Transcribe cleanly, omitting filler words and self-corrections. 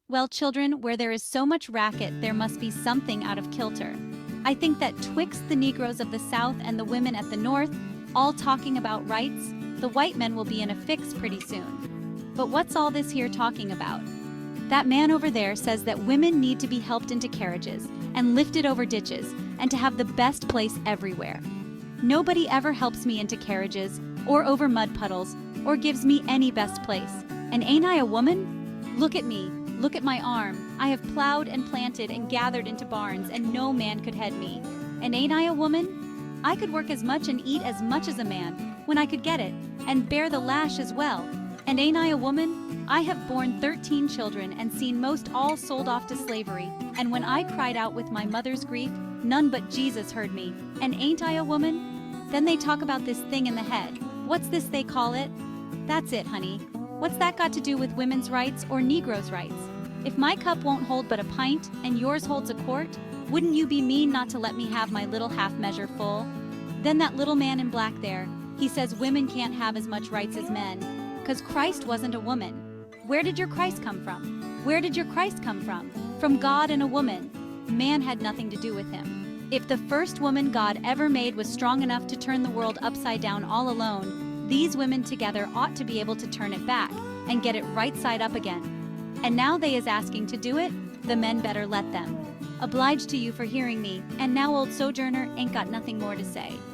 Well, children, where there is so much racket, there must be something out of kilter. I think that twixt the Negroes of the South and the women at the North, all talking about rights, the white men will be in a fix pretty soon. But what's all this here talking about? That man over there says that women need to be helped into carriages and lifted over ditches and to have the best place everywhere. Nobody ever helps me into carriages or over mud puddles or gives me any best place. And ain't I a woman? Look at me. Look at my arm. I have plowed and planted and gathered into barns, and no man could head me. And ain't I a woman? I could work as much and eat as much as a man, when I could get it, and bear the lash as well. And ain't I a woman? I have borne 13 children and seen most all sold off to slavery, and when I cried out with my mother's grief, none but Jesus heard me. And ain't I a woman? Then they talk about this thing in the head. What's this they call it? That's it, honey. What's that got to do with women's rights or Negroes' rights? If my cup won't hold but a pint and yours holds a quart, wouldn't you be mean not to let me have my little half measure full? Then that little man in black there, he says women can't have as much rights as men, 'cause Christ wasn't a woman. Where did your Christ come from? Where did your Christ come from? From God and a woman. Man had nothing to do with him. If the first woman God ever made was strong enough to turn the world upside down all alone, these women together ought to be able to turn it back and get it right side up again. And now they is asking to do it, the men better let them. Obliged to you for hearing me, and now old Sojourner ain't got nothing more to say.